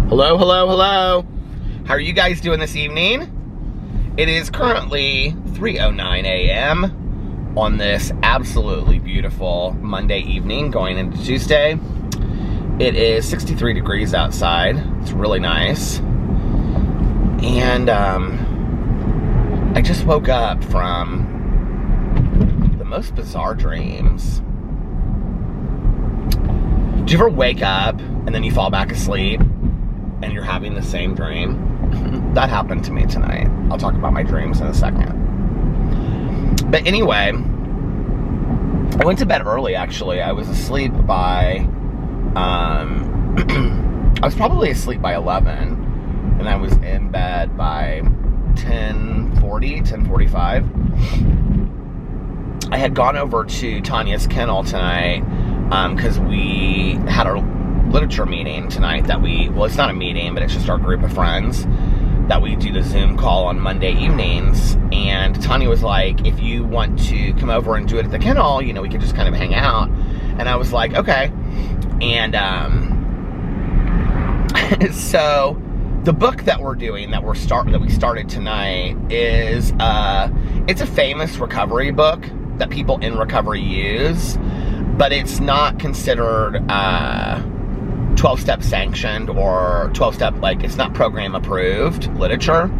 Hello, hello, hello. How are you guys doing this evening? It is currently 3:09 a.m. on this absolutely beautiful Monday evening going into Tuesday. It is 63 degrees outside. It's really nice. And I just woke up from the most bizarre dreams. Do you ever wake up and then you fall back asleep and you're having the same dream? That happened to me tonight. I'll talk about my dreams in a second. But anyway, I went to bed early, actually. I was asleep by, I was probably asleep by 11, and I was in bed by 10:45. I had gone over to Tanya's kennel tonight, because we had our literature meeting tonight well, it's not a meeting, but it's just our group of friends that we do the Zoom call on Monday evenings. And Tanya was like, if you want to come over and do it at the kennel, we could just kind of hang out. And I was like, okay. And so the book that we're doing, that we started tonight, is it's a famous recovery book that people in recovery use, but it's not considered 12-step sanctioned or 12-step, it's not program approved literature.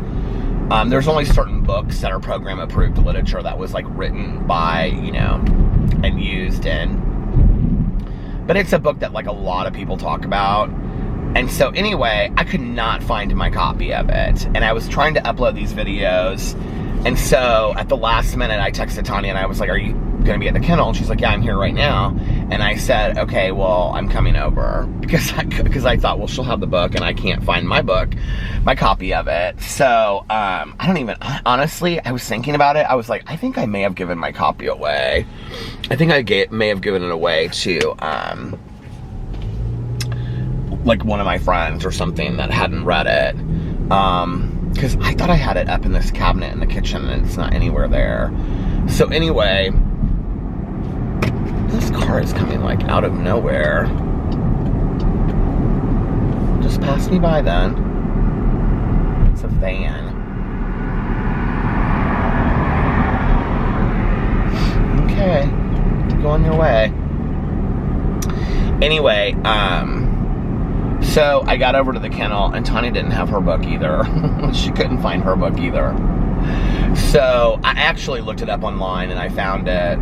There's only certain books that are program approved literature that was written by, and used in. But it's a book that a lot of people talk about. And so anyway, I could not find my copy of it. And I was trying to upload these videos. And so at the last minute, I texted Tanya and I was like, are you going to be at the kennel? And she's like, yeah, I'm here right now. And I said, okay, well, I'm coming over, because I thought, well, she'll have the book and I can't find my book, my copy of it. So I don't even, honestly, I was thinking about it. I was like, I think I may have given my copy away. I think I may have given it away to one of my friends or something that hadn't read it. Because I thought I had it up in this cabinet in the kitchen and it's not anywhere there. So anyway, this car is coming out of nowhere. Just passed me by then. It's a van. Okay, go on your way. Anyway, so I got over to the kennel and Tanya didn't have her book either. She couldn't find her book either. So I actually looked it up online and I found it.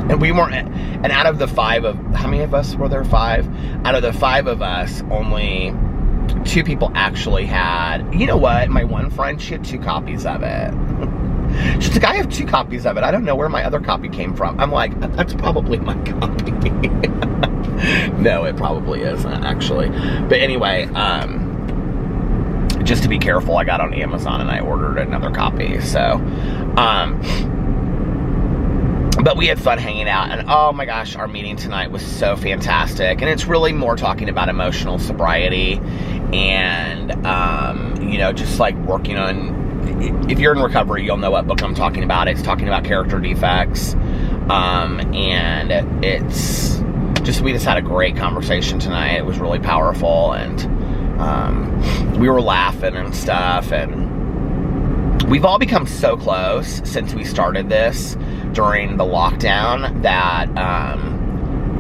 And we weren't, and out of the how many of us were there? 5? Out of the 5 of us, only 2 people actually had, you know what? My one friend, she had 2 copies of it. She's like, I have 2 copies of it. I don't know where my other copy came from. I'm like, that's probably my copy. No, it probably isn't, actually. But anyway, just to be careful, I got on Amazon and I ordered another copy. So, but we had fun hanging out, and oh my gosh, our meeting tonight was so fantastic. And it's really more talking about emotional sobriety and, just working on, if you're in recovery, you'll know what book I'm talking about. It's talking about character defects. And it's just, we just had a great conversation tonight. It was really powerful, and we were laughing and stuff, and we've all become so close since we started this during the lockdown that,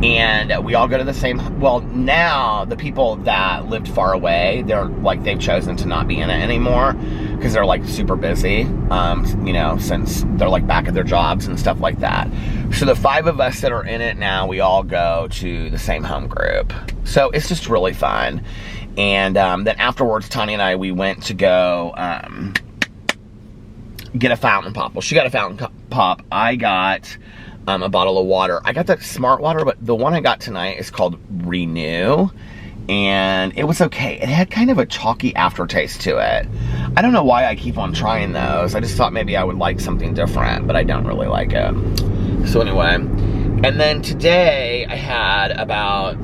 and we all go to the same, well, now the people that lived far away, they've chosen to not be in it anymore because they're super busy, since they're back at their jobs and stuff like that. So the 5 of us that are in it now, we all go to the same home group. So it's just really fun. And then afterwards, Tanya and I, we went to go get a fountain pop. Well, she got a fountain pop. I got a bottle of water. I got that Smart Water, but the one I got tonight is called Renew. And it was okay. It had kind of a chalky aftertaste to it. I don't know why I keep on trying those. I just thought maybe I would like something different, but I don't really like it. So anyway, and then today I had about,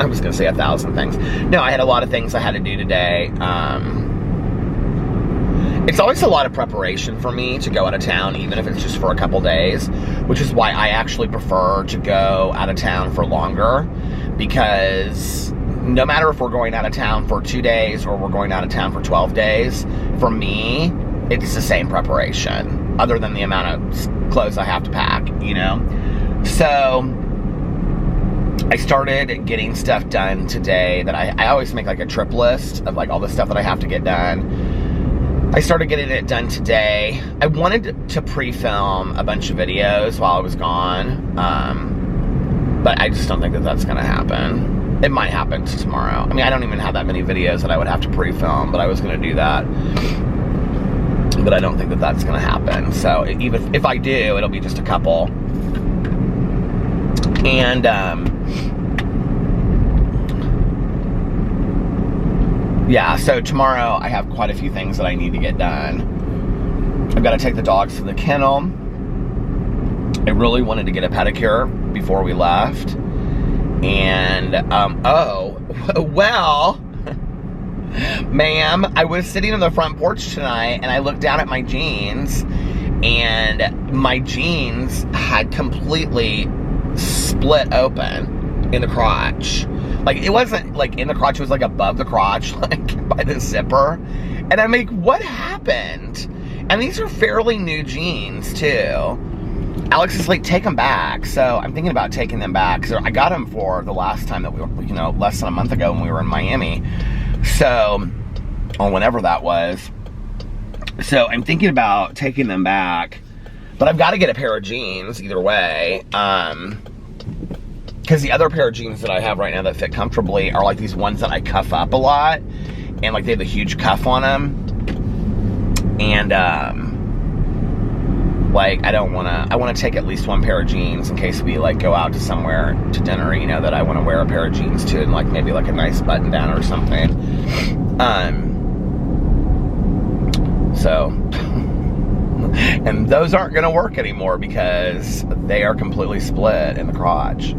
I was going to say 1,000 things. No, I had a lot of things I had to do today. It's always a lot of preparation for me to go out of town, even if it's just for a couple days, which is why I actually prefer to go out of town for longer, because no matter if we're going out of town for 2 days or we're going out of town for 12 days, for me, it's the same preparation, other than the amount of clothes I have to pack, you know? So I started getting stuff done today that I always make like a trip list of like all the stuff that I have to get done. I started getting it done today. I wanted to pre-film a bunch of videos while I was gone, but I just don't think that that's gonna happen. It might happen tomorrow. I mean, I don't even have that many videos that I would have to pre-film, but I was gonna do that. But I don't think that that's gonna happen. So even if I do, it'll be just a couple. And yeah, so tomorrow I have quite a few things that I need to get done. I've got to take the dogs to the kennel. I really wanted to get a pedicure before we left. And, oh, well, ma'am, I was sitting on the front porch tonight and I looked down at my jeans, and my jeans had completely split open in the crotch. Like, it wasn't like in the crotch, it was like above the crotch, like by the zipper. And I'm like, what happened? And these are fairly new jeans too. Alex is like, take them back. So I'm thinking about taking them back. So I got them for the last time that we were, you know, less than a month ago when we were in Miami. So, or whenever that was. So I'm thinking about taking them back. But I've got to get a pair of jeans either way. Because the other pair of jeans that I have right now that fit comfortably are like these ones that I cuff up a lot. And like they have a huge cuff on them. And like I want to take at least one pair of jeans in case we like go out to somewhere to dinner, you know, that I want to wear a pair of jeans to, and like maybe like a nice button down or something. So and those aren't going to work anymore because they are completely split in the crotch.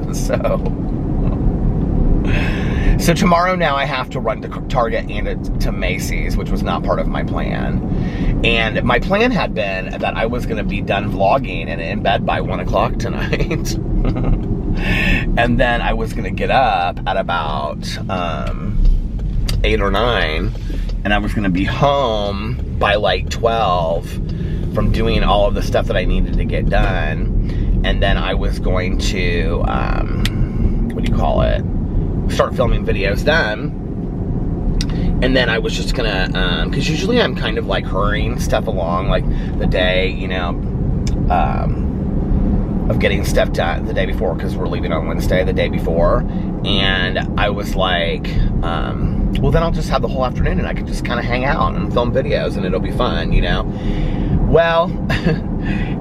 So tomorrow now I have to run to Target and to Macy's, which was not part of my plan. And my plan had been that I was going to be done vlogging and in bed by 1 o'clock tonight. And then I was going to get up at about 8 or 9. And I was going to be home by like 12 from doing all of the stuff that I needed to get done. And then I was going to, what do you call it? Start filming videos then. And then I was just gonna, because usually I'm kind of like hurrying stuff along, like the day, you know, of getting stuff done the day before, because we're leaving on Wednesday, the day before. And I was like, well, then I'll just have the whole afternoon and I can just kind of hang out and film videos and it'll be fun, you know. Well,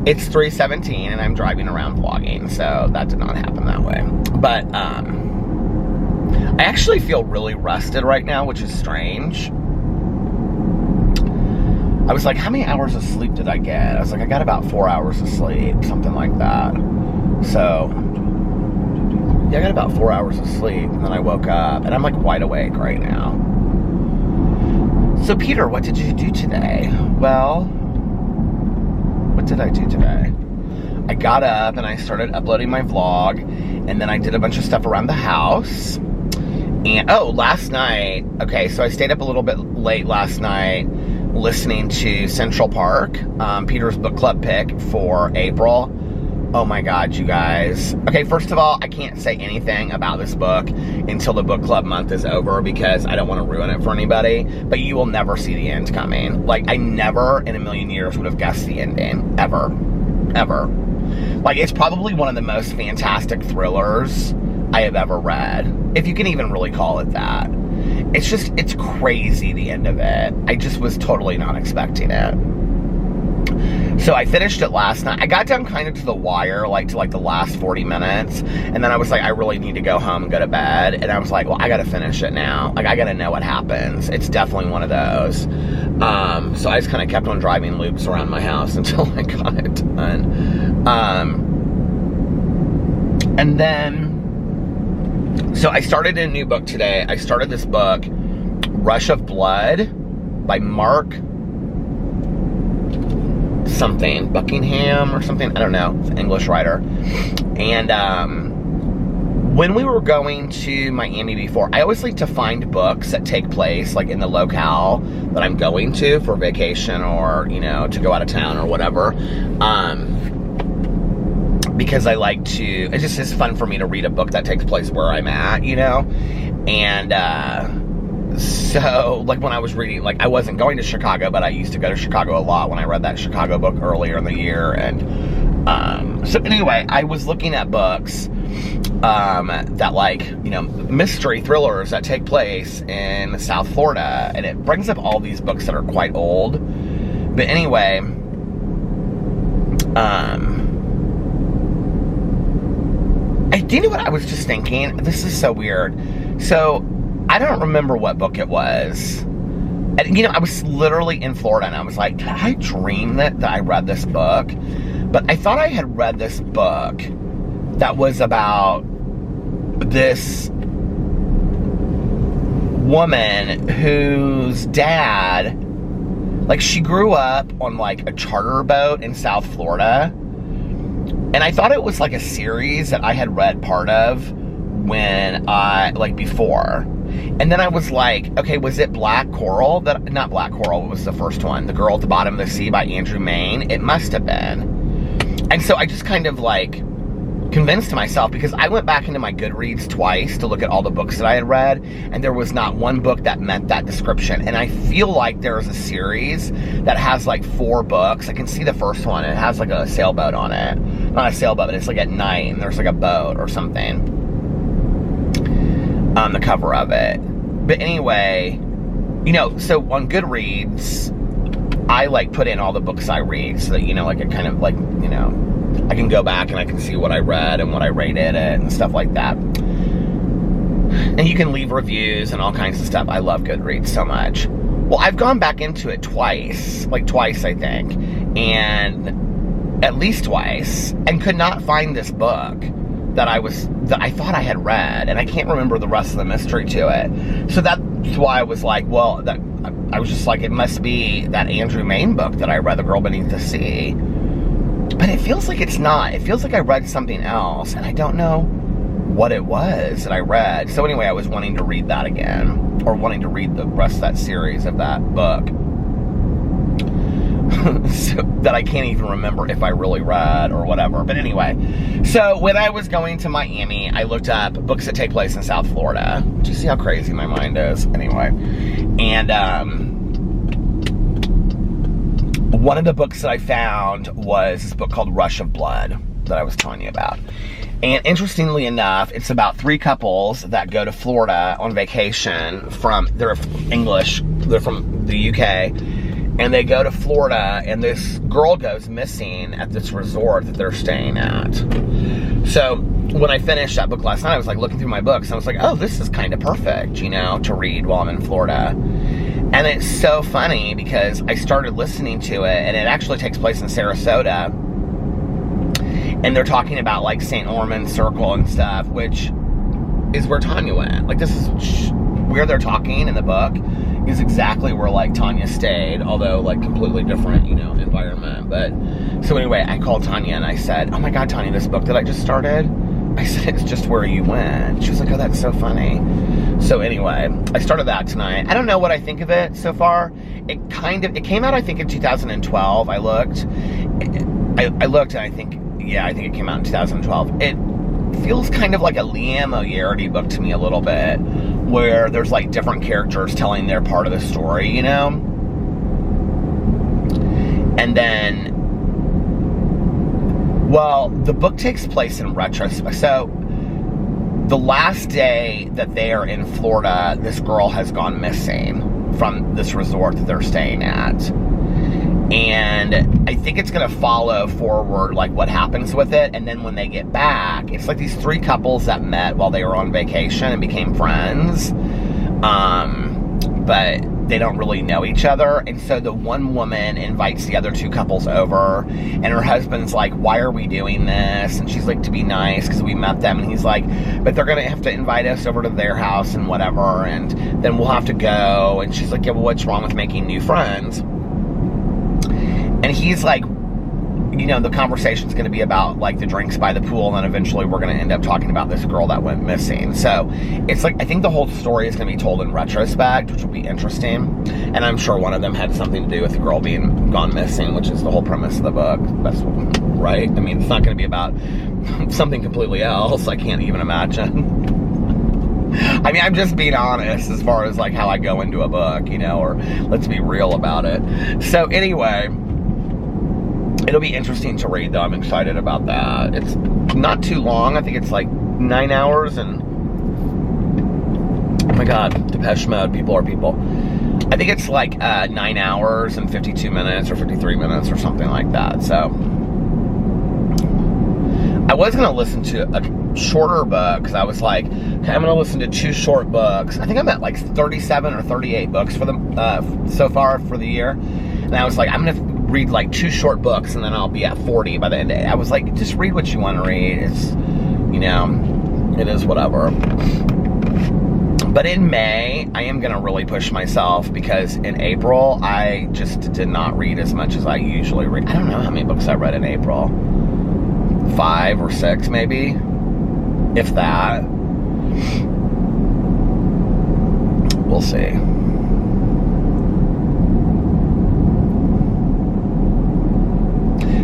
it's 3:17 and I'm driving around vlogging, so that did not happen that way. But I actually feel really rested right now, which is strange. I was like, how many hours of sleep did I get? I was like, I got about 4 hours of sleep, something like that. So, yeah, I got about 4 hours of sleep, and then I woke up, and I'm like wide awake right now. So, Peter, what did you do today? Well, what did I do today? I got up, and I started uploading my vlog, and then I did a bunch of stuff around the house. And, oh, last night, okay, so I stayed up a little bit late last night listening to Central Park, Peter's book club pick for April. Oh my God, you guys. Okay, first of all, I can't say anything about this book until the book club month is over because I don't want to ruin it for anybody, but you will never see the end coming. Like, I never in a million years would have guessed the ending, ever, ever. Like, it's probably one of the most fantastic thrillers I have ever read, if you can even really call it that. It's crazy, the end of it. I just was totally not expecting it. So I finished it last night. I got down kind of to the wire, like to like the last 40 minutes, and then I was like, I really need to go home and go to bed, and I was like, well, I gotta finish it now. Like, I gotta know what happens. It's definitely one of those. So I just kind of kept on driving loops around my house until I got it done. And then, so I started a new book today. I started this book, Rush of Blood, by Mark something, Buckingham or something, I don't know, it's an English writer. And when we were going to Miami before, I always like to find books that take place like in the locale that I'm going to for vacation, or, you know, to go out of town or whatever. Because I like to, it's just it's fun for me to read a book that takes place where I'm at, you know? And, so, like, when I was reading, like, I wasn't going to Chicago, but I used to go to Chicago a lot when I read that Chicago book earlier in the year. And, so anyway, I was looking at books, that, like, you know, mystery thrillers that take place in South Florida. And it brings up all these books that are quite old. But anyway, you know what I was just thinking? This is so weird. So, I don't remember what book it was. And, you know, I was literally in Florida, and I was like, did I dream that I read this book? But I thought I had read this book that was about this woman whose dad, like, she grew up on, like, a charter boat in South Florida. And I thought it was like a series that I had read part of when like before. And then I was like, okay, was it Black Coral? Not Black Coral, it was the first one. The Girl at the Bottom of the Sea by Andrew Mayne. It must have been. And so I just kind of like convinced myself, because I went back into my Goodreads twice to look at all the books that I had read, and there was not one book that met that description. And I feel like there's a series that has like 4 books. I can see the first one. It has like a sailboat on it. Not a sailboat, but it's like at night, and there's like a boat or something on the cover of it. But anyway, you know, so on Goodreads, I like put in all the books I read so that, you know, like it kind of like, you know, I can go back and I can see what I read and what I rated it and stuff like that. And you can leave reviews and all kinds of stuff. I love Goodreads so much. Well, I've gone back into it twice, like twice, I think, and at least twice, and could not find this book that I thought I had read, and I can't remember the rest of the mystery to it. So that's why I was like, well, I was just like, it must be that Andrew Mayne book that I read, The Girl Beneath the Sea. But it feels like it's not. It feels like I read something else, and I don't know what it was that I read. So anyway, I was wanting to read that again, or wanting to read the rest of that series of that book. So, that I can't even remember if I really read or whatever. But anyway, so when I was going to Miami, I looked up books that take place in South Florida. Do you see how crazy my mind is? Anyway, and one of the books that I found was this book called Rush of Blood that I was telling you about. And interestingly enough, it's about 3 couples that go to Florida on vacation they're English, they're from the UK, and they go to Florida, and this girl goes missing at this resort that they're staying at. So when I finished that book last night, I was like looking through my books, and I was like, oh, this is kind of perfect, you know, to read while I'm in Florida. And it's so funny because I started listening to it, and it actually takes place in Sarasota. And they're talking about like St. Ormond's Circle and stuff, which is where Tanya went. Like, this is where they're talking in the book is exactly where like Tanya stayed, although like completely different, you know, environment. But so anyway, I called Tanya and I said, oh my God, Tanya, this book that I just started, I said, it's just where you went. She was like, oh, that's so funny. So anyway, I started that tonight. I don't know what I think of it so far. It came out, I think, in 2012. I looked and I think it came out in 2012. It feels kind of like a Liam O'Yeardy book to me a little bit, where there's like different characters telling their part of the story, you know? And then, well, the book takes place in retrospect. So the last day that they are in Florida, this girl has gone missing from this resort that they're staying at. And I think it's going to follow forward, like, what happens with it. And then when they get back, it's like these 3 couples that met while they were on vacation and became friends. But they don't really know each other. And so the one woman invites the other 2 couples over. And her husband's like, why are we doing this? And she's like, to be nice, because we met them. And he's like, but they're going to have to invite us over to their house and whatever. And then we'll have to go. And she's like, yeah, well, what's wrong with making new friends? And he's like, you know, the conversation's going to be about like the drinks by the pool, and then eventually we're going to end up talking about this girl that went missing. So it's like, I think the whole story is going to be told in retrospect, which will be interesting. And I'm sure one of them had something to do with the girl being gone missing, which is the whole premise of the book. That's right. I mean, it's not going to be about something completely else. I can't even imagine. I mean, I'm just being honest as far as like how I go into a book, you know, or let's be real about it. So anyway, it'll be interesting to read though. I'm excited about that. It's not too long. I think it's like 9 hours and, oh my God, Depeche Mode, people are people. I think it's like 9 hours and 52 minutes or 53 minutes or something like that. So I was going to listen to a shorter book because I was like, okay, I'm going to listen to 2 short books. I think I'm at like 37 or 38 books for them so far for the year. And I was like, I'm going to read like 2 short books and then I'll be at 40 by the end of the day. I was like, just read what you want to read. It's, you know, it is whatever. But in May, I am going to really push myself because in April, I just did not read as much as I usually read. I don't know how many books I read in April. 5 or 6 maybe, if that. We'll see.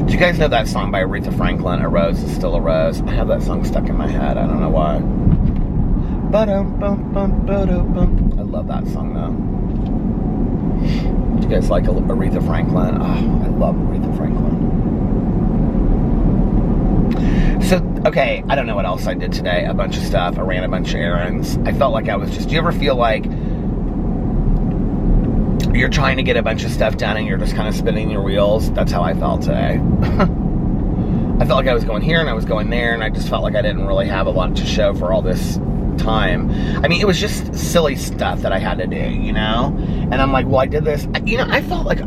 Do you guys know that song by Aretha Franklin, A Rose is Still a Rose? I have that song stuck in my head. I don't know why. I love that song though. Do you guys like Aretha Franklin? Oh, I love Aretha Franklin. So, okay, I don't know what else I did today. A bunch of stuff. I ran a bunch of errands. I felt like I was just... Do you ever feel like you're trying to get a bunch of stuff done and you're just kind of spinning your wheels? That's how I felt today. I felt like I was going here and I was going there, and I just felt like I didn't really have a lot to show for all this time. I mean, it was just silly stuff that I had to do, you know? And I'm like, well, I did this. You know, I feel like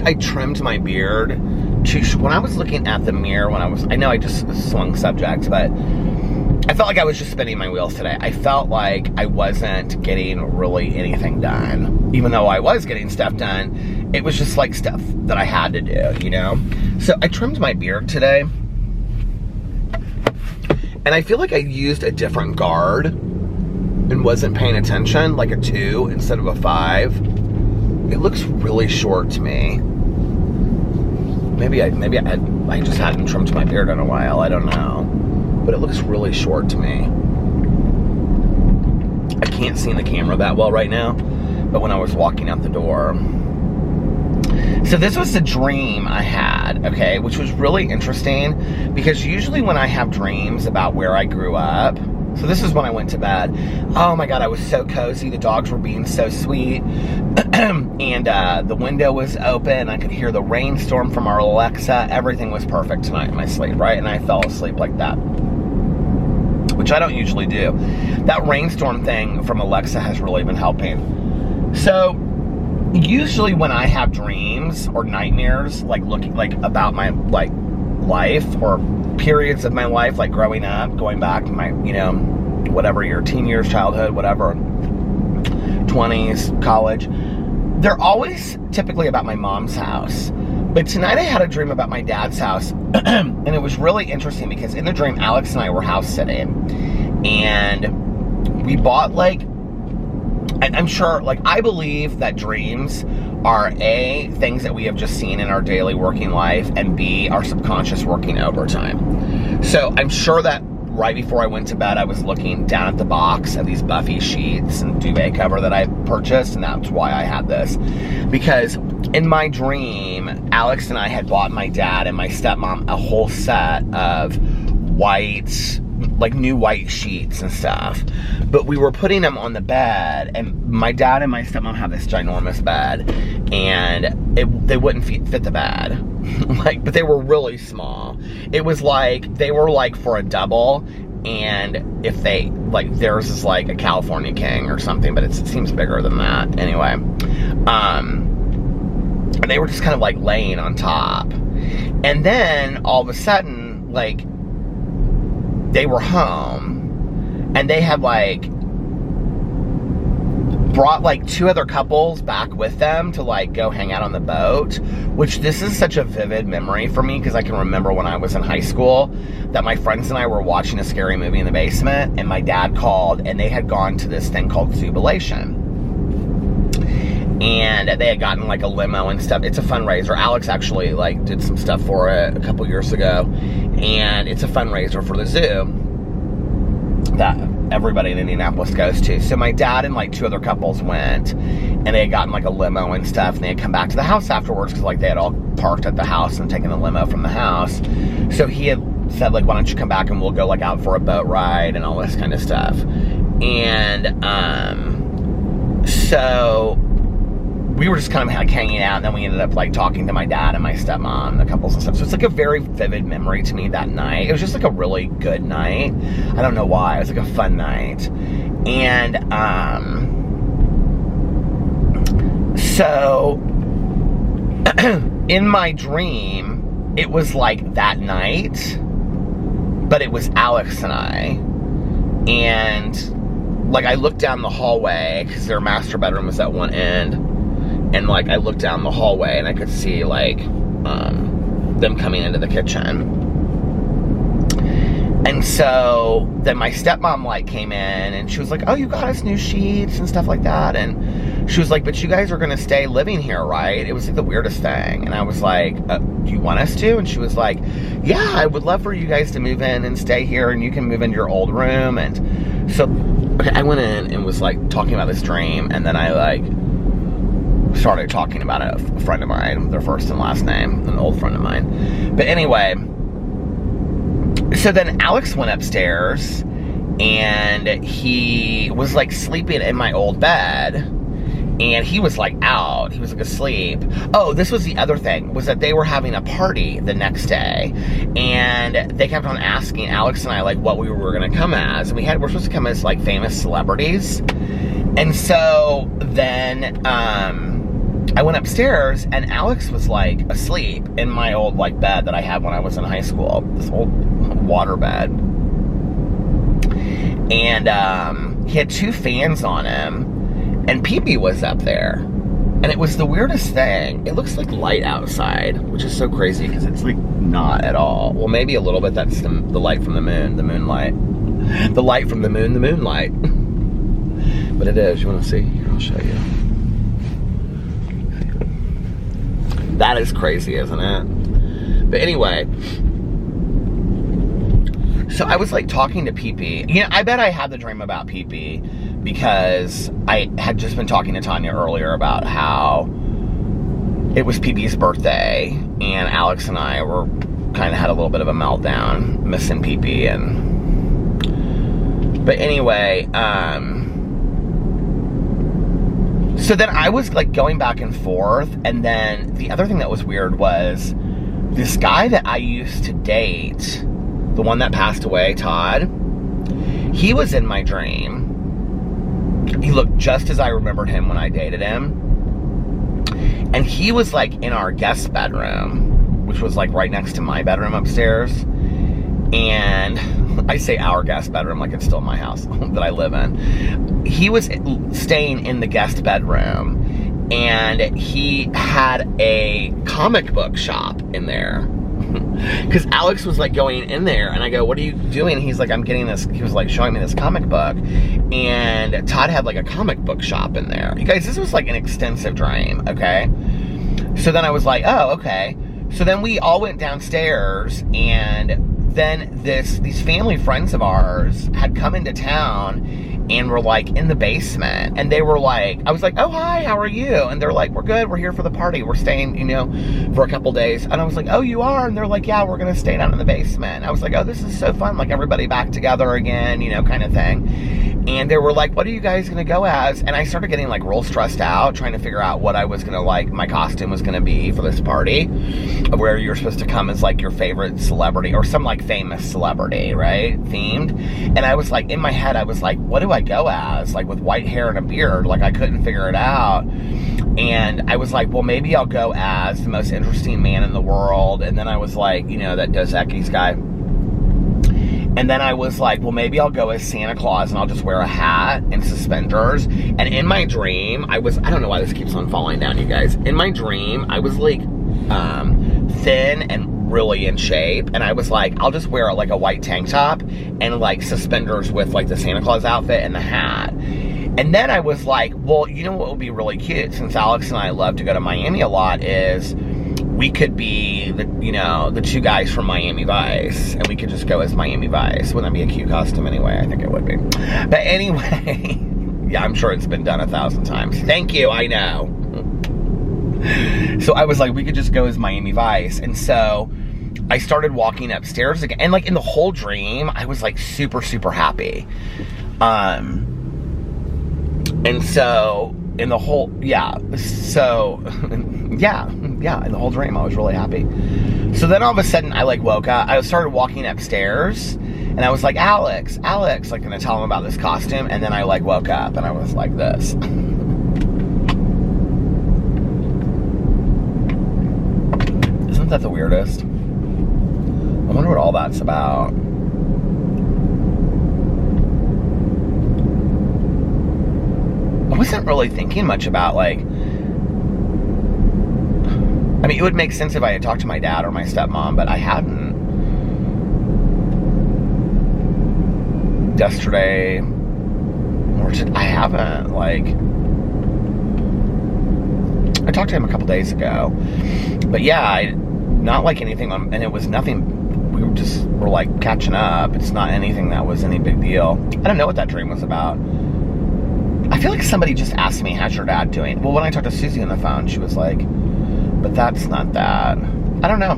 I trimmed my beard when I was looking at the mirror, I know I just swung subjects, but I felt like I was just spinning my wheels today. I felt like I wasn't getting really anything done. Even though I was getting stuff done, it was just like stuff that I had to do, you know? So I trimmed my beard today. And I feel like I used a different guard and wasn't paying attention, like a 2 instead of a 5. It looks really short to me. Maybe I just hadn't trimmed my beard in a while. I don't know. But it looks really short to me. I can't see in the camera that well right now, but when I was walking out the door. So this was the dream I had, okay, which was really interesting because usually when I have dreams about where I grew up, so this is when I went to bed. Oh my God, I was so cozy. The dogs were being so sweet. And the window was open. I could hear the rainstorm from our Alexa. Everything was perfect tonight in my sleep, right? And I fell asleep like that, which I don't usually do. That rainstorm thing from Alexa has really been helping. So usually when I have dreams or nightmares, like looking like about my like life or periods of my life, like growing up, going back to my, you know, whatever, your teen years, childhood, whatever, 20s, college, they're always typically about my mom's house. But tonight I had a dream about my dad's house. And it was really interesting because in the dream, Alex and I were house sitting. And we bought like, I'm sure, like, I believe that dreams are A, things that we have just seen in our daily working life, and B, our subconscious working overtime. So I'm sure that right before I went to bed, I was looking down at the box of these Buffy sheets and duvet cover that I purchased, and that's why I had this. Because in my dream, Alex and I had bought my dad and my stepmom a whole set of white, like new white sheets and stuff. But we were putting them on the bed, and my dad and my stepmom have this ginormous bed, and they wouldn't fit the bed. Like, but they were really small. It was like, they were like for a double, and if they, like, theirs is like a California King or something, but it seems bigger than that. Anyway, and they were just kind of like laying on top. And then all of a sudden, like, they were home, and they had like brought like 2 other couples back with them to like go hang out on the boat, which this is such a vivid memory for me because I can remember when I was in high school that my friends and I were watching a scary movie in the basement, and my dad called, and they had gone to this thing called Zubilation. And they had gotten like a limo and stuff. It's a fundraiser. Alex actually like did some stuff for it a couple years ago, and it's a fundraiser for the zoo that everybody in Indianapolis goes to. So my dad and like 2 other couples went, and they had gotten like a limo and stuff, and they had come back to the house afterwards because like they had all parked at the house and taken the limo from the house. So he had said like, why don't you come back and we'll go like out for a boat ride and all this kind of stuff. And so we were just kind of like hanging out, and then we ended up like talking to my dad and my stepmom, the couples and stuff. So it's like a very vivid memory to me that night. It was just like a really good night. I don't know why. It was like a fun night. And so in my dream, it was like that night, but it was Alex and I. And like I looked down the hallway because their master bedroom was at one end. And like I looked down the hallway and I could see like them coming into the kitchen. And so then my stepmom like came in and she was like, oh, you got us new sheets and stuff like that. And she was like, but you guys are gonna stay living here, right? It was like the weirdest thing. And I was like, do you want us to? And she was like, yeah, I would love for you guys to move in and stay here, and you can move into your old room. And so okay, I went in and was like talking about this dream, and then I like started talking about it. A friend of mine, their first and last name, an old friend of mine. But anyway, so then Alex went upstairs, and he was like sleeping in my old bed, and he was like out. He was like asleep. Oh, this was the other thing, was that they were having a party the next day, and they kept on asking Alex and I like what we were gonna come as, and we're supposed to come as like famous celebrities. And so then I went upstairs, and Alex was like asleep in my old like bed that I had when I was in high school, this old water bed. And he had 2 fans on him, and Pee-Pee was up there. And it was the weirdest thing. It looks like light outside, which is so crazy because it's like not at all. Well, maybe a little bit. That's the light from the moon, the moonlight. The light from the moon, the moonlight. But it is. You want to see? Here, I'll show you. That is crazy, isn't it? But anyway, so I was like talking to Pee-Pee. You know, I bet I had the dream about Pee-Pee because I had just been talking to Tanya earlier about how it was Pee-Pee's birthday, and Alex and I were kind of had a little bit of a meltdown, missing Pee-Pee. But anyway, so then I was like going back and forth, and then the other thing that was weird was this guy that I used to date, the one that passed away, Todd, he was in my dream. He looked just as I remembered him when I dated him. And he was like in our guest bedroom, which was like right next to my bedroom upstairs. And I say our guest bedroom like it's still my house that I live in. He was staying in the guest bedroom, and he had a comic book shop in there. Because Alex was like going in there, and I go, what are you doing? And he's like, I'm getting this. He was like showing me this comic book, and Todd had like a comic book shop in there. You guys, this was like an extensive dream, okay? So then I was like, oh, okay. So then we all went downstairs, and then these family friends of ours had come into town and were like in the basement, and they were like, I was like, oh, hi, how are you? And they're like, we're good, we're here for the party, we're staying, you know, for a couple days. And I was like, oh, you are? And they're like, yeah, we're gonna stay down in the basement. And I was like, oh, this is so fun, like everybody back together again, you know, kind of thing. And they were like, what are you guys gonna go as? And I started getting like real stressed out, trying to figure out what I was gonna like, my costume was gonna be for this party, where you're supposed to come as like your favorite celebrity or some like famous celebrity, right? Themed. And I was like, in my head, I was like, what do I go as? Like with white hair and a beard, like I couldn't figure it out. And I was like, well, maybe I'll go as the most interesting man in the world. And then I was like, you know, that Dos Equis guy. And then I was like, well, maybe I'll go as Santa Claus and I'll just wear a hat and suspenders. And in my dream, I don't know why this keeps on falling down, you guys. In my dream, I was like thin and really in shape. And I was like, I'll just wear like a white tank top and like suspenders with like the Santa Claus outfit and the hat. And then I was like, well, you know what would be really cute, since Alex and I love to go to Miami a lot, is we could be the two guys from Miami Vice, and we could just go as Miami Vice. Wouldn't that be a cute costume anyway? I think it would be. But anyway, yeah, I'm sure it's been done 1,000 times. Thank you, I know. So I was like, we could just go as Miami Vice. And so I started walking upstairs again. And like in the whole dream, I was like super, super happy. And so in the whole, in the whole dream, I was really happy. So then all of a sudden, I like woke up. I started walking upstairs, and I was like, Alex, like gonna tell him about this costume. And then I like woke up, and I was like this. Isn't that the weirdest? I wonder what all that's about. I wasn't really thinking much about, like, I mean, it would make sense if I had talked to my dad or my stepmom, but I hadn't. Yesterday, I haven't, like, I talked to him a couple days ago, but yeah, not like anything, and it was nothing, we were like catching up. It's not anything that was any big deal. I don't know what that dream was about. I feel like somebody just asked me, how's your dad doing? Well, when I talked to Susie on the phone, she was like, but that's not that. I don't know.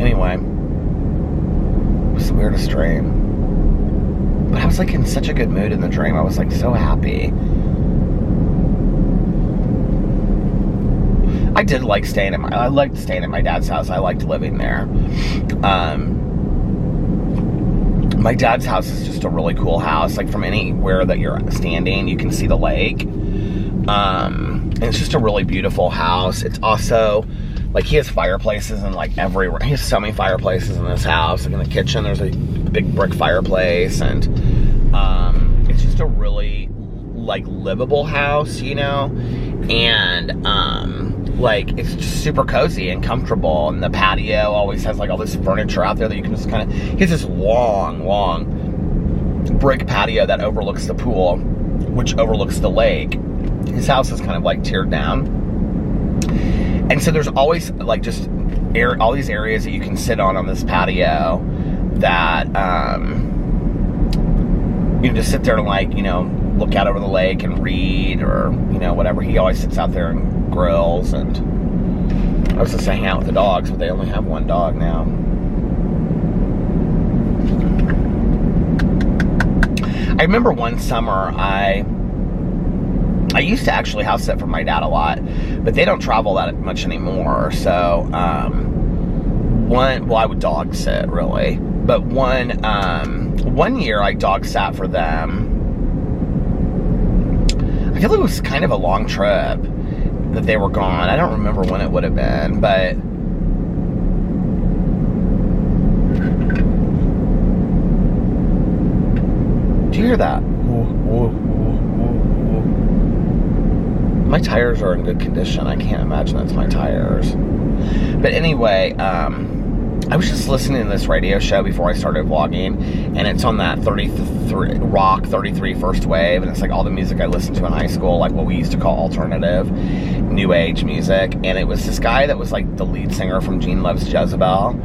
Anyway, it was the weirdest dream. But I was like in such a good mood in the dream. I was like so happy. I did like I liked staying at my dad's house. I liked living there. My dad's house is just a really cool house. Like from anywhere that you're standing, you can see the lake. And it's just a really beautiful house. It's also, like, he has fireplaces in like everywhere. He has so many fireplaces in this house. Like in the kitchen, there's a big brick fireplace. And it's just a really, like, livable house, you know? And, like, it's just super cozy and comfortable, and the patio always has like all this furniture out there that you can just kind of, he has this long brick patio that overlooks the pool, which overlooks the lake. His house is kind of like tiered down, and so there's always like just all these areas that you can sit on this patio that you can just sit there and, like, you know, look out over the lake and read, or, you know, whatever. He always sits out there and grills, and I was just hanging out with the dogs, but they only have one dog now. I remember one summer I used to actually house sit for my dad a lot, but they don't travel that much anymore. So I would dog sit, really, but one year I dog sat for them. I feel like it was kind of a long trip that they were gone. I don't remember when it would have been, but do you hear that? My tires are in good condition. I can't imagine that's my tires. But anyway, I was just listening to this radio show before I started vlogging, and it's on that 33 First Wave, and it's like all the music I listened to in high school, like what we used to call alternative, new age music. And it was this guy that was like the lead singer from Gene Loves Jezebel,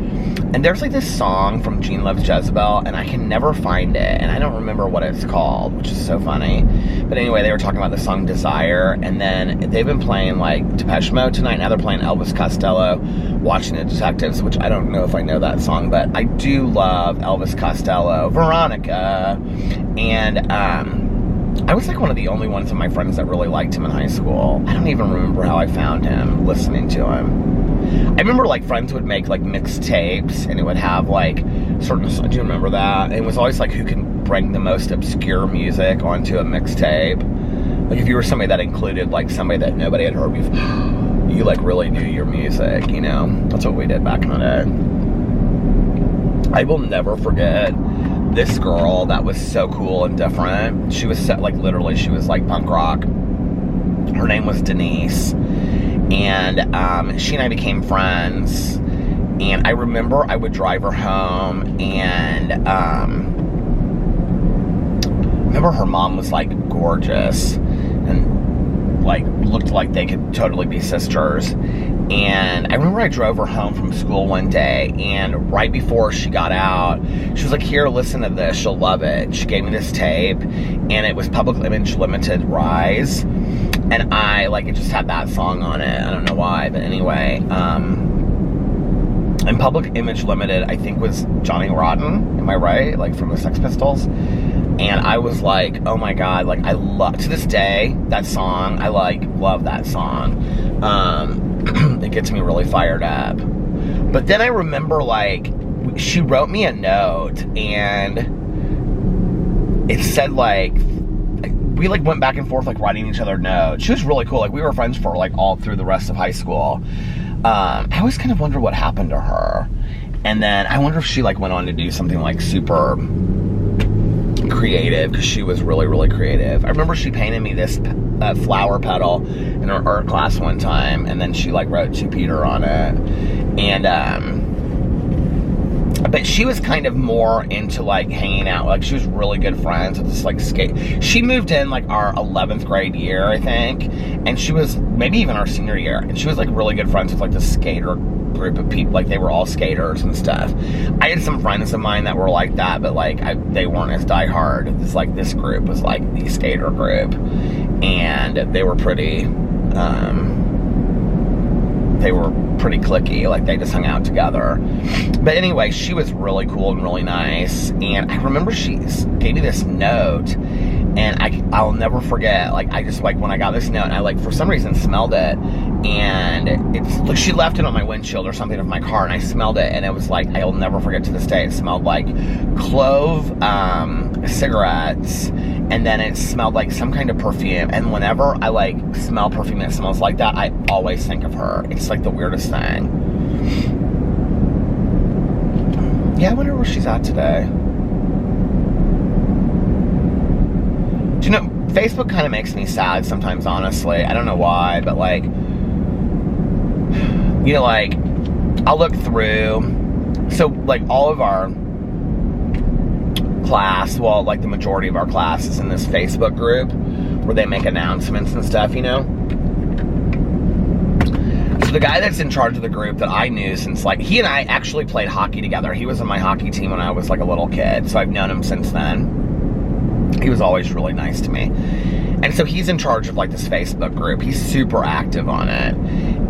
and there's like this song from Gene Loves Jezebel, and I can never find it, and I don't remember what it's called, which is so funny. But anyway, they were talking about the song Desire, and then they've been playing like Depeche Mode tonight. Now they're playing Elvis Costello, Watching the Detectives, which I don't know if I know that song, but I do love Elvis Costello, Veronica, and I was like one of the only ones of my friends that really liked him in high school. I don't even remember how I found him, listening to him. I remember like friends would make like mixed tapes, and it would have like certain, do you remember that? And it was always like who can bring the most obscure music onto a mixtape. Like if you were somebody that included like somebody that nobody had heard before, you like really knew your music, you know? That's what we did back in the day. I will never forget this girl that was so cool and different. She was so, like, literally, she was like punk rock. Her name was Denise. And she and I became friends. And I remember I would drive her home, and remember her mom was like gorgeous and like looked like they could totally be sisters. And I remember I drove her home from school one day, and right before she got out, she was like, here, listen to this, you'll love it. She gave me this tape, and it was Public Image Limited, Rise. And I, like, it just had that song on it. I don't know why, but anyway. And Public Image Limited, I think, was Johnny Rotten, am I right? Like, from the Sex Pistols. And I was like, oh my God, like, I love, to this day, that song, I, like, love that song. It gets me really fired up. But then I remember, like, she wrote me a note, and it said, like, we, like, went back and forth, like, writing each other notes. She was really cool. Like, we were friends for, like, all through the rest of high school. I always kind of wonder what happened to her. And then I wonder if she, like, went on to do something, like, super creative, because she was really, really creative. I remember she painted me this flower petal in her art class one time, and then she, like, wrote to Peter on it. And but she was kind of more into, like, hanging out. Like, she was really good friends with this, like, skate. She moved in, like, our 11th grade year, I think. And she was, maybe even our senior year. And she was, like, really good friends with, like, the skater group of people. Like, they were all skaters and stuff. I had some friends of mine that were like that, but, like, they weren't as diehard. It's like, this group was, like, the skater group. And they were pretty, cliquey. Like, they just hung out together. But anyway, she was really cool and really nice. And I remember she gave me this note, and I'll never forget. Like, I just, like, when I got this note, and I, like, for some reason smelled it, and it's like she left it on my windshield or something of my car, and I smelled it, and it was like, I'll never forget to this day. It smelled like clove cigarettes, and then it smelled like some kind of perfume. And whenever I, like, smell perfume that smells like that, I always think of her. It's like the weirdest thing. Yeah, I wonder where she's at today. Do you know, Facebook kind of makes me sad sometimes, honestly. I don't know why, but, like, you know, like, I'll look through, so, like, all of our class, well, like, the majority of our class is in this Facebook group where they make announcements and stuff, you know? So the guy that's in charge of the group that I knew since, like, he and I actually played hockey together. He was on my hockey team when I was, like, a little kid, so I've known him since then. He was always really nice to me. And so he's in charge of, like, this Facebook group. He's super active on it.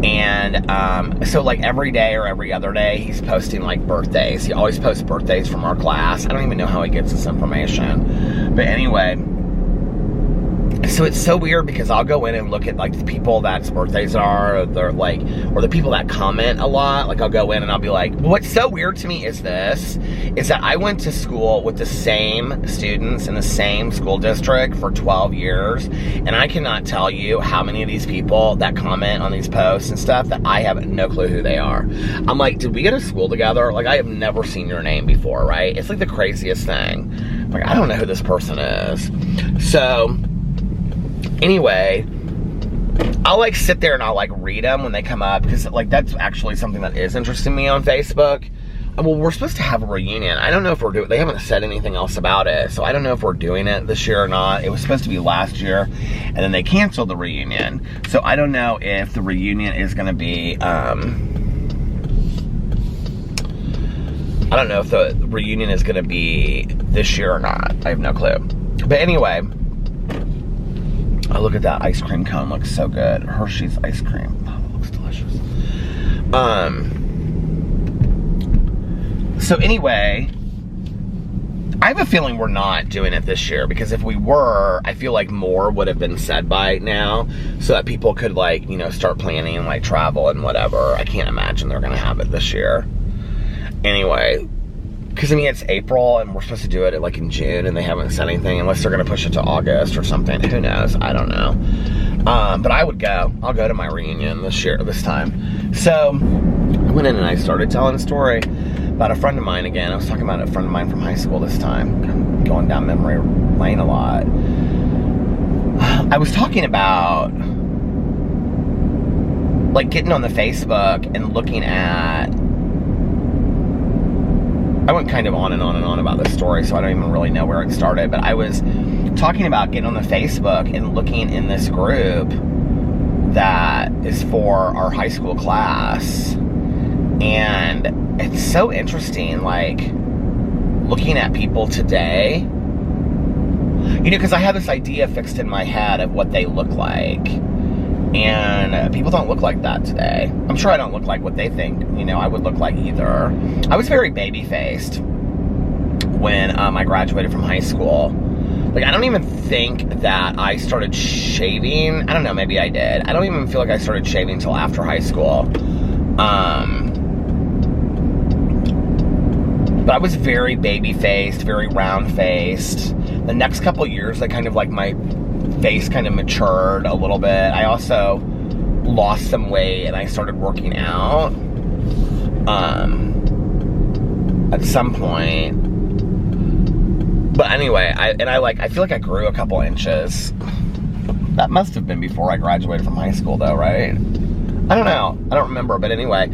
And so, like, every day or every other day, he's posting, like, birthdays. He always posts birthdays from our class. I don't even know how he gets this information. But anyway, so it's so weird because I'll go in and look at, like, the people that's birthdays are, or they're, like, or the people that comment a lot. Like, I'll go in and I'll be like, what's so weird to me is that I went to school with the same students in the same school district for 12 years, and I cannot tell you how many of these people that comment on these posts and stuff that I have no clue who they are. I'm like, did we go to school together? Like, I have never seen your name before, right? It's like the craziest thing. Like, I don't know who this person is. So anyway, I'll, like, sit there and I'll, like, read them when they come up, because, like, that's actually something that is interesting me on Facebook. Well, we're supposed to have a reunion. I don't know if we're doing, they haven't said anything else about it, so I don't know if we're doing it this year or not. It was supposed to be last year, and then they canceled the reunion. So I don't know if the reunion is going to be, I don't know if the reunion is going to be this year or not. I have no clue. But anyway, oh, look at that ice cream cone. Looks so good. Hershey's ice cream. Oh, it looks delicious. So anyway, I have a feeling we're not doing it this year, because if we were, I feel like more would have been said by now, so that people could, like, you know, start planning and, like, travel and whatever. I can't imagine they're gonna have it this year. Anyway, because, I mean, it's April, and we're supposed to do it, like, in June, and they haven't said anything, unless they're going to push it to August or something. Who knows? I don't know. But I would go. I'll go to my reunion this time. So I went in and I started telling a story. about a friend of mine again. I was talking about a friend of mine from high school this time. I'm going down memory lane a lot. I was talking about like getting on the Facebook and looking at, I went kind of on and on and on about this story, so I don't even really know where it started, but I was talking about getting on the Facebook and looking in this group that is for our high school class. And it's so interesting, like, looking at people today, you know, because I have this idea fixed in my head of what they look like. And people don't look like that today. I'm sure I don't look like what they think, you know, I would look like either. I was very baby-faced when I graduated from high school. Like, I don't even think that I started shaving. I don't know, maybe I did. I don't even feel like I started shaving until after high school. But I was very baby-faced, very round-faced. The next couple years, I kind of like my face kind of matured a little bit. I also lost some weight and I started working out at some point. But anyway, I feel like I grew a couple inches. That must have been before I graduated from high school though, right? I don't know. I don't remember, but anyway,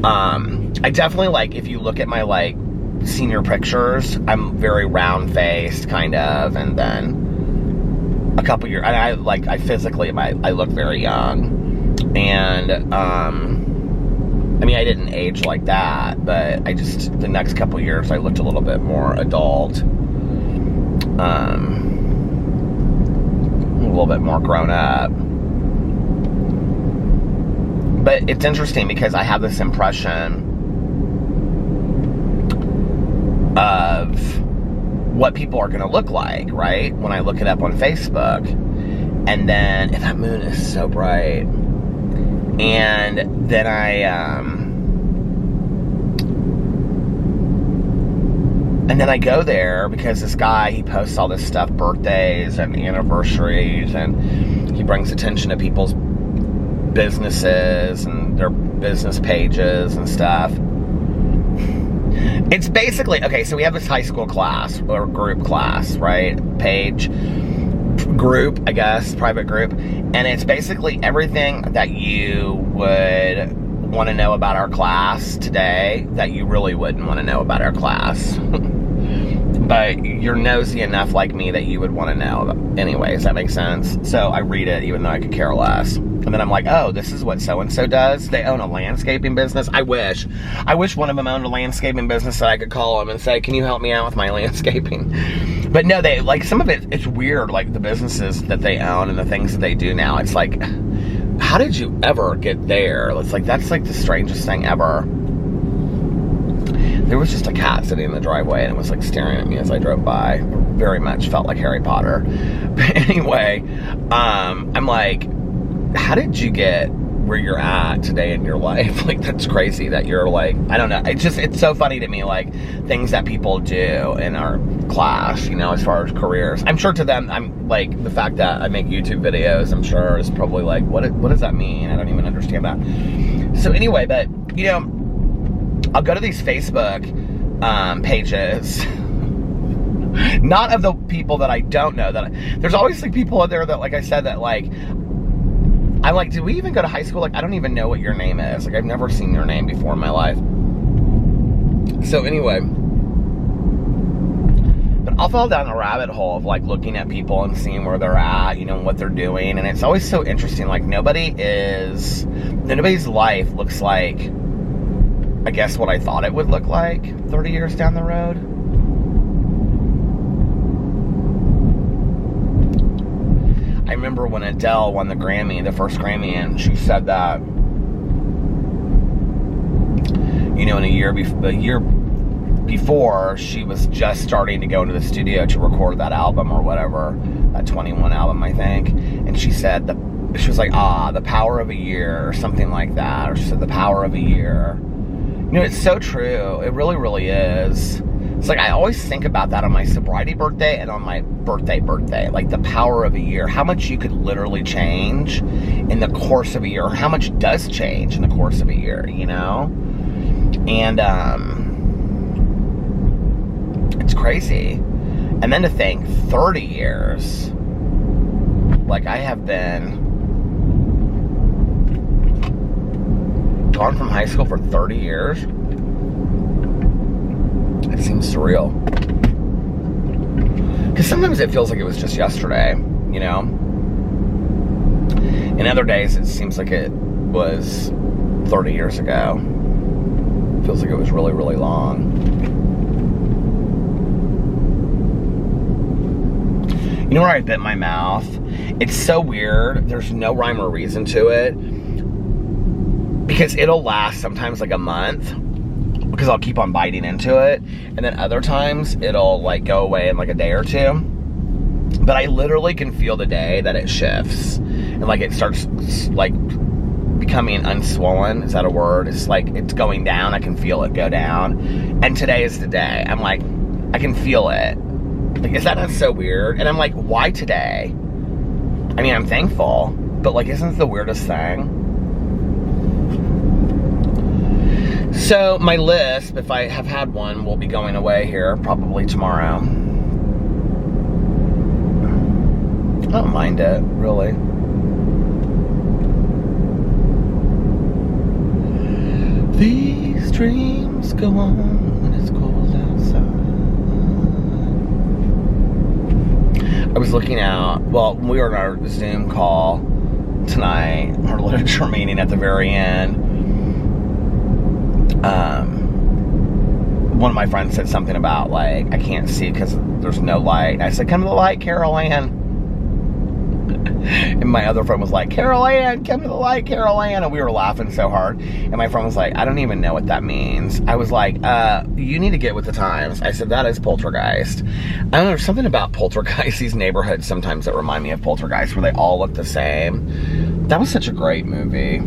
I definitely, like, if you look at my like senior pictures, I'm very round-faced kind of, and then a couple years, and I physically, I look very young, and I mean, I didn't age like that, but I just, the next couple years, I looked a little bit more adult, a little bit more grown up. But it's interesting because I have this impression of what people are going to look like, right? When I look it up on Facebook. And then, and that moon is so bright. And then I go there because this guy, he posts all this stuff, birthdays and anniversaries, and he brings attention to people's businesses and their business pages and stuff. It's basically, okay, so we have this high school class, or group class, right? Page, group, I guess, private group. And it's basically everything that you would want to know about our class today that you really wouldn't want to know about our class. But you're nosy enough like me that you would want to know anyway. Does that make sense? So I read it even though I could care less. And then I'm like, oh, this is what so-and-so does? They own a landscaping business? I wish one of them owned a landscaping business that I could call them and say, can you help me out with my landscaping? But no, they, like, some of it, it's weird, like, the businesses that they own and the things that they do now. It's like, how did you ever get there? It's like, that's like the strangest thing ever. There was just a cat sitting in the driveway and it was like staring at me as I drove by. Very much felt like Harry Potter. But anyway, I'm like, how did you get where you're at today in your life? Like, that's crazy that you're like, I don't know. It's so funny to me, like, things that people do in our class, you know, as far as careers. I'm sure to them, I'm like, the fact that I make YouTube videos, I'm sure is probably like, what does that mean? I don't even understand that. So anyway, but, you know, I'll go to these Facebook pages, not of the people that I don't know. There's always like people out there that, like I said, that like, I'm like, did we even go to high school? Like, I don't even know what your name is. Like, I've never seen your name before in my life. So anyway, but I'll fall down a rabbit hole of like looking at people and seeing where they're at, you know, what they're doing. And it's always so interesting. Like, nobody's life looks like, I guess, what I thought it would look like 30 years down the road. I remember when Adele won the Grammy, the first Grammy, and she said that, you know, in a year before, she was just starting to go into the studio to record that album or whatever, that 21 album, I think. And she said, she was like, the power of a year, or something like that. Or she said, the power of a year. You know, it's so true. It really, really is. It's like, I always think about that on my sobriety birthday and on my birthday. Like, the power of a year. How much you could literally change in the course of a year. Or how much does change in the course of a year, you know? And, It's crazy. And then to think 30 years. Like, I have been gone from high school for 30 years. It seems surreal. Because sometimes it feels like it was just yesterday, you know? In other days, it seems like it was 30 years ago. Feels like it was really, really long. You know where I bit my mouth? It's so weird. There's no rhyme or reason to it. Because it'll last sometimes like a month. Because I'll keep on biting into it. And then other times, it'll like go away in like a day or two. But I literally can feel the day that it shifts. And like it starts like becoming unswollen. Is that a word? It's like it's going down. I can feel it go down. And today is the day. I'm like, I can feel it. Like, is that not so weird? And I'm like, why today? I mean, I'm thankful, but like, isn't it the weirdest thing? So my lisp, if I have had one, will be going away here probably tomorrow. I don't mind it, really. These dreams go on when it's cold outside. I was looking out, well, we were in our Zoom call tonight, our literature meeting at the very end. One of my friends said something about, like, I can't see because there's no light. And I said, come to the light, Carol Ann. And my other friend was like, Carol Ann, come to the light, Carol Ann. And we were laughing so hard. And my friend was like, I don't even know what that means. I was like, you need to get with the times. I said, that is Poltergeist. I don't know, there's something about Poltergeist, these neighborhoods sometimes that remind me of Poltergeist, where they all look the same. That was such a great movie.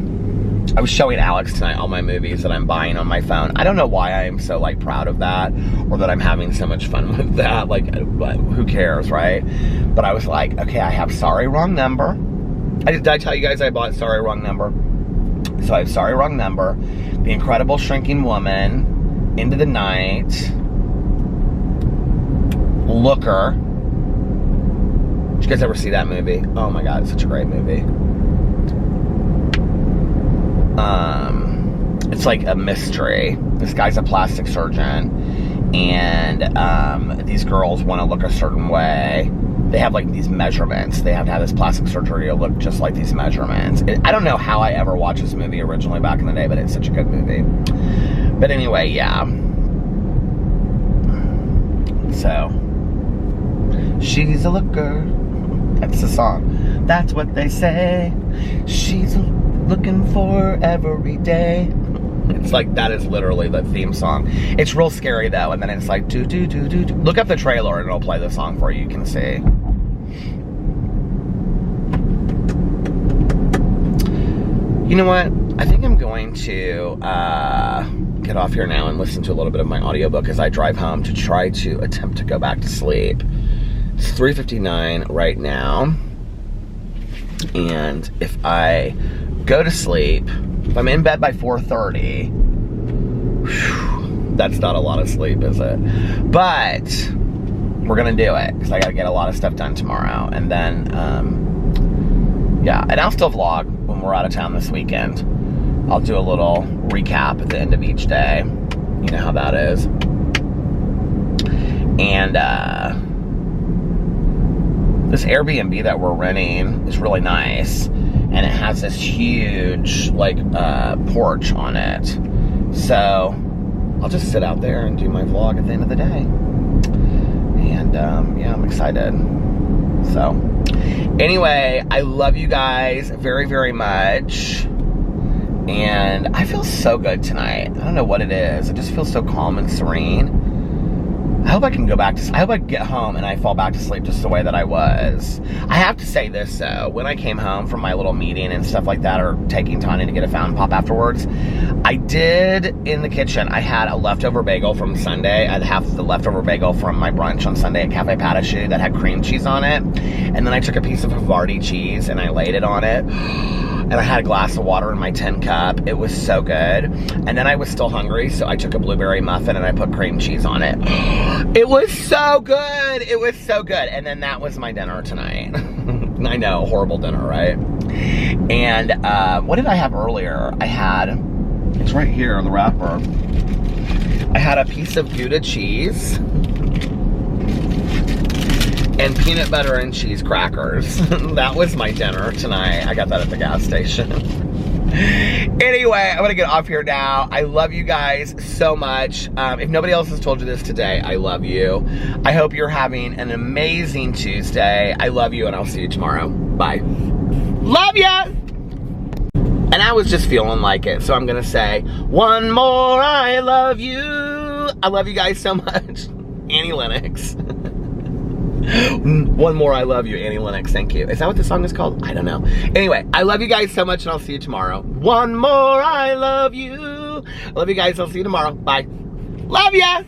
I was showing Alex tonight all my movies that I'm buying on my phone. I don't know why I am so, like, proud of that, or that I'm having so much fun with that. Like, who cares, right? But I was like, okay, I have Sorry, Wrong Number. Did I tell you guys I bought Sorry, Wrong Number? So I have Sorry, Wrong Number, The Incredible Shrinking Woman, Into the Night, Looker. Did you guys ever see that movie? Oh my God, it's such a great movie. It's like a mystery. This guy's a plastic surgeon, and these girls want to look a certain way. They have like these measurements. They have to have this plastic surgery to look just like these measurements. I don't know how I ever watched this movie originally back in the day, but it's such a good movie. But anyway, yeah. So, she's a looker. That's the song. That's what they say. She's looking for every day. It's like, that is literally the theme song. It's real scary though, and then it's like do do do do do. Look up the trailer and it'll play the song for you. You can see. You know what? I think I'm going to get off here now and listen to a little bit of my audiobook as I drive home to try to attempt to go back to sleep. It's 3:59 right now, and if I go to sleep, if I'm in bed by 4:30, that's not a lot of sleep, is it? But we're gonna do it because I gotta get a lot of stuff done tomorrow, and then yeah, and I'll still vlog when we're out of town this weekend. I'll do a little recap at the end of each day. You know how that is. And this Airbnb that we're renting is really nice. And it has this huge, like, porch on it. So, I'll just sit out there and do my vlog at the end of the day. And, yeah, I'm excited. So, anyway, I love you guys very, very much. And I feel so good tonight. I don't know what it is. It just feels so calm and serene. I hope I can go back to, I hope I get home and I fall back to sleep just the way that I was. I have to say this though, when I came home from my little meeting and stuff like that, or taking Tanya to get a fountain pop afterwards, I did in the kitchen, I had a leftover bagel from Sunday. I had half the leftover bagel from my brunch on Sunday at Cafe Patachu that had cream cheese on it. And then I took a piece of Havarti cheese and I laid it on it. and I had a glass of water in my tin cup. It was so good. And then I was still hungry, so I took a blueberry muffin and I put cream cheese on it. It was so good. It was so good. And then that was my dinner tonight. I know, horrible dinner, right? And what did I have earlier? I had, it's right here, the wrapper. I had a piece of Gouda cheese and peanut butter and cheese crackers. That was my dinner tonight. I got that at the gas station. Anyway, I'm gonna get off here now. I love you guys so much. If nobody else has told you this today, I love you. I hope you're having an amazing Tuesday. I love you, and I'll see you tomorrow. Bye. Love ya! And I was just feeling like it, so I'm gonna say, one more I love you. I love you guys so much. Annie Lennox. One more I love you, Annie Lennox, thank you. Is that what the song is called? I don't know. Anyway, I love you guys so much, and I'll see you tomorrow. One more I love you. I love you guys, I'll see you tomorrow. Bye. Love ya!